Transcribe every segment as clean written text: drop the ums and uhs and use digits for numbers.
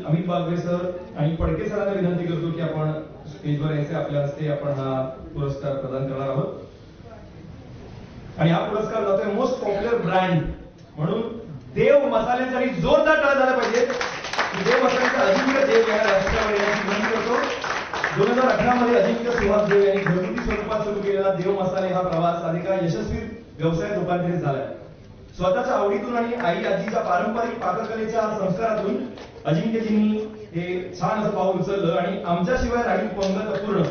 Amit Bagwe sir आणि पडके सरांना विनंती करतो की आपण स्टेजवर यायचे. आपल्या हस्ते आपण हा पुरस्कार प्रदान करणार आहोत. आणि हा पुरस्कार जातोय मोस्ट पॉप्युलर ब्रँड म्हणून देव मसाल्यांसाठी जोरदार टाळ्या झाल्या पाहिजेत. देव मसाल्यांचा अजिंक्य देव या राष्ट्रावर येण्याची विनंती करतो. 2018 मध्ये अजिंक्य सुहास देव यांनी घरगुती स्वरूपात सुरू केलेला देव मसाले हा प्रवास अधिक यशस्वी व्यवसायात रूपांतरित झालाय. स्वतःच्या आवडीतून आणि आई आजीच्या पारंपरिक पाककलेच्या संस्कारातून अजिंक्यजींनी हे छान असं पाऊल उचललं आणि आमच्याशिवाय राहील पंगत अपूर्ण.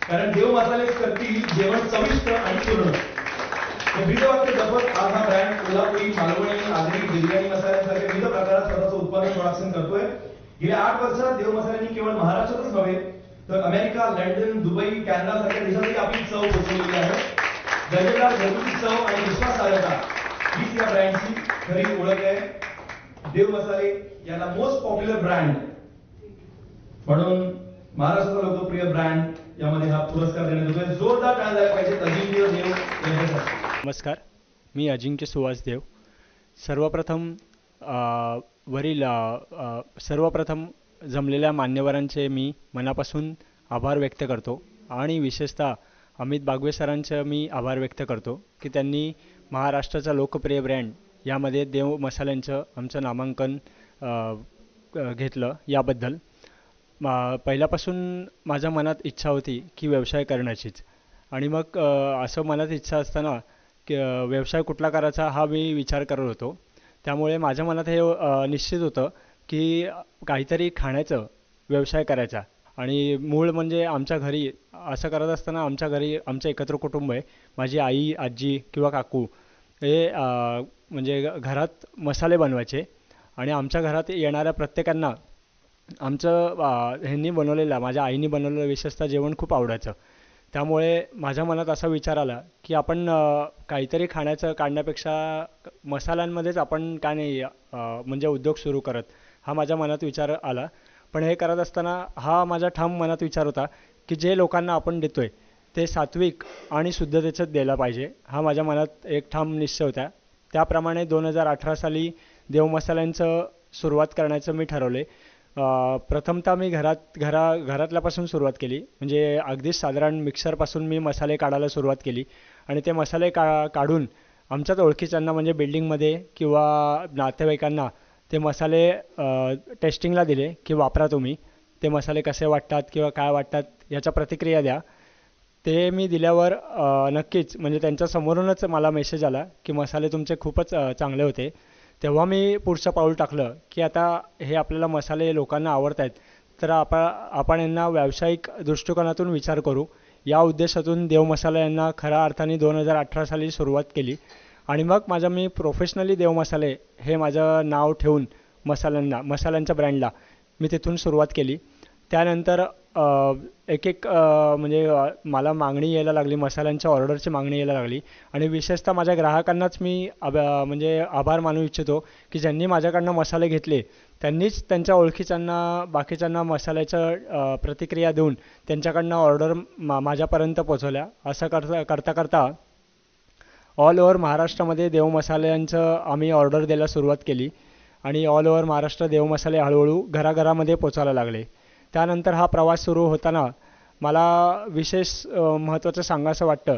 कारण देव मसाले करतील जेवण चविष्ट आणि पूर्ण. ब्रीदवाक्य जपत आज हा ब्रँड कोल्हापुरी, मालवणी, आगरी, बिर्याणी मसाल्यांसारख्या विविध प्रकारात स्वतःचं उत्पादन प्रोडक्शन करतोय. गेल्या 8 वर्षात देव मसाल्यांनी केवळ महाराष्ट्रातच नव्हे तर अमेरिका, लंडन, दुबई, कॅनडा सारख्या देशातही आपली चव पोचवलेली आहे. दर्जेदार घरगुती चव आणि विश्वासार्हता हीच या ब्रँडची खरी ओळख आहे. देव मसाले याला मोस्ट पॉप्युलर ब्रँड म्हणून महाराष्ट्राचा लोकप्रिय ब्रँड यामध्ये हा पुरस्कार देण्यात येतोय. जोरदार टाळ्या झाल्या पाहिजेत अजिंक्य देव यांच्यासाठी. नमस्कार, मी अजिंक्य सुहास देव. सर्वप्रथम जमलेल्या मान्यवरांचे मी मनापासून आभार व्यक्त करतो आणि विशेषतः अमित बागवे सरांचे मी आभार व्यक्त करतो की त्यांनी महाराष्ट्राचा लोकप्रिय ब्रँड यामध्ये देव मसाल्यांचं आमचं नामांकन घेतलं. याबद्दल पहिल्यापासून माझ्या मनात इच्छा होती की व्यवसाय करण्याचीच. आणि मग असं मनात इच्छा असताना की व्यवसाय कुठला करायचा हा मी विचार करत होतो. त्यामुळे माझ्या मनात हे निश्चित होतं की काहीतरी खाण्याचं व्यवसाय करायचा. आणि मूळ म्हणजे आमच्या घरी असं करत असताना आमच्या घरी आमचं एकत्र कुटुंब आहे. माझी आई, आजी किंवा काकू हे म्हणजे घरात मसाले बनवायचे आणि आमच्या घरात येणाऱ्या प्रत्येकांना आमचं ह्यांनी बनवलेलं, माझ्या आईने बनवलेलं विशेषतः जेवण खूप आवडायचं. त्यामुळे माझ्या मनात असा विचार आला की आपण काहीतरी खाण्याचं काढण्यापेक्षा मसाल्यांमध्येच आपण का नाही म्हणजे उद्योग सुरू करत, हा माझ्या मनात विचार आला. पण हे करत असताना हा माझा ठाम मनात विचार होता की जे लोकांना आपण देतोय ते सात्विक आणि शुद्धतेचंच द्यायला पाहिजे, हा माझ्या मनात एक ठाम निश्चय होता. त्याप्रमाणे 2018 साली देव मसाल्यांचं सुरुवात करण्याचं मी ठरवले. प्रथमतः मी घरातल्यापासून सुरुवात केली. म्हणजे अगदीच साधारण मिक्सरपासून मी मसाले काढायला सुरुवात केली आणि ते मसाले काढून आमच्याच ओळखीच्यांना म्हणजे बिल्डिंगमध्ये किंवा नातेवाईकांना ते मसाले टेस्टिंगला दिले की वापरा तुम्ही, ते मसाले कसे वाटतात किंवा काय वाटतात याच्या प्रतिक्रिया द्या. ते मी दिल्यावर नक्कीच म्हणजे त्यांच्यासमोरूनच मला मेसेज आला की मसाले तुमचे खूपच चांगले होते. तेव्हा मी पुढचं पाऊल टाकलं की आता हे आपल्याला मसाले लोकांना आवडत आहेत तर आपण यांना व्यावसायिक दृष्टिकोनातून विचार करू. या उद्देशातून देव मसाला यांना खऱ्या अर्थाने 2018 साली सुरुवात केली. आणि मग मी प्रोफेशनली देव मसाले हे माझं नाव ठेवून मसाल्यांच्या ब्रँडला मी तिथून सुरुवात केली. त्यानंतर एक म्हणजे मला मागणी यायला लागली, मसाल्यांच्या ऑर्डरची मागणी यायला लागली. आणि विशेषतः माझ्या ग्राहकांनाच मी म्हणजे आभार मानू इच्छितो की ज्यांनी माझ्याकडनं मसाले घेतले त्यांनीच त्यांच्या ओळखीच्यांना बाकीच्यांना मसाल्याचं प्रतिक्रिया देऊन त्यांच्याकडनं ऑर्डर माझ्यापर्यंत पोचवल्या. असं करता करता ऑल ओव्हर महाराष्ट्रामध्ये देव मसाल्यांचं आम्ही ऑर्डर द्यायला सुरुवात केली आणि ऑल ओव्हर महाराष्ट्र देव मसाले हळूहळू घराघरामध्ये पोचायला लागले. त्यानंतर हा प्रवास सुरू होताना मला विशेष महत्त्वाचं सांगायचं वाटतं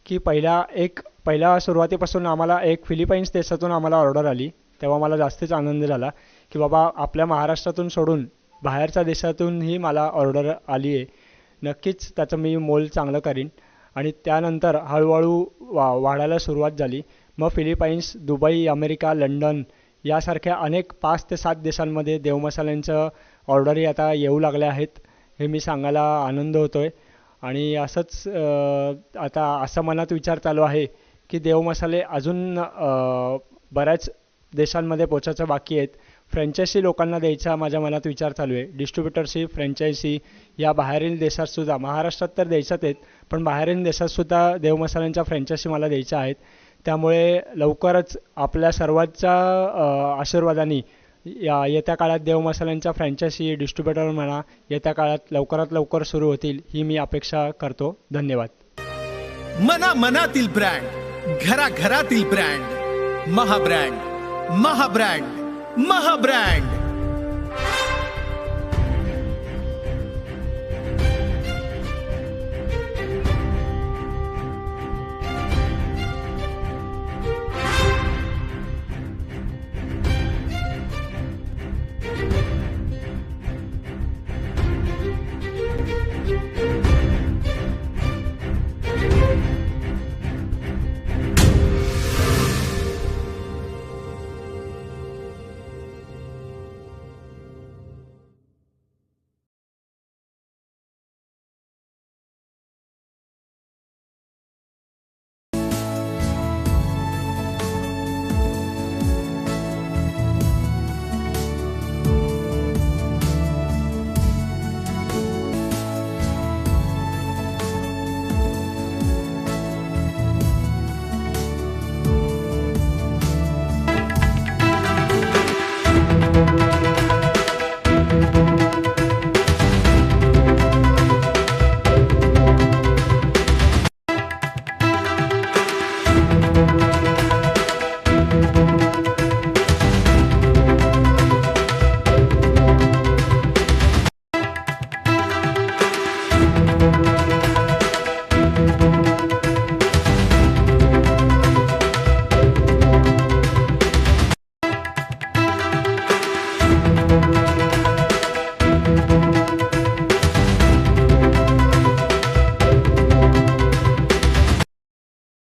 की पहिल्या सुरुवातीपासून आम्हाला एक फिलिपाईन्स देशातून आम्हाला ऑर्डर आली. तेव्हा मला जास्तीच आनंद झाला की बाबा आपल्या महाराष्ट्रातून सोडून बाहेरच्या देशातूनही मला ऑर्डर आली आहे. नक्कीच त्याचं मी मोल चांगलं करीन. आणि त्यानंतर हळूहळू वाढायला सुरुवात झाली. मग फिलिपाईन्स, दुबई, अमेरिका, लंडन यासारख्या अनेक 5 ते 7 देशांमध्ये देव मसाल्यांचं ऑर्डरही आता येऊ लागल्या आहेत. हे मी सांगायला आनंद होतो आहे. आणि असंच आता असा मनात विचार चालू आहे की देव मसाले अजून बऱ्याच देशांमध्ये पोचायचं बाकी आहेत. फ्रँचायझी लोकांना द्यायचा माझ्या मनात विचार चालू आहे. डिस्ट्रीब्युटरशी, फ्रँचायझी या बाहेरील देशातसुद्धा, महाराष्ट्रात तर द्यायच्याच आहेत पण बाहेरील देशातसुद्धा देव मसाल्यांच्या फ्रँचायझी मला द्यायच्या आहेत. त्यामुळे लवकरच आपल्या सर्वांच्या आशीर्वादाने येत्या काळात देव मसाल्यांच्या फ्रँचायझी, डिस्ट्रीब्युटर म्हणा येत्या काळात लवकरात लवकर सुरू होतील ही मी अपेक्षा करतो. धन्यवाद. मनातील ब्रँड, घराघरातील ब्रँड, महाब्रँड, महाब्रँड, महाब्रँड. आहे.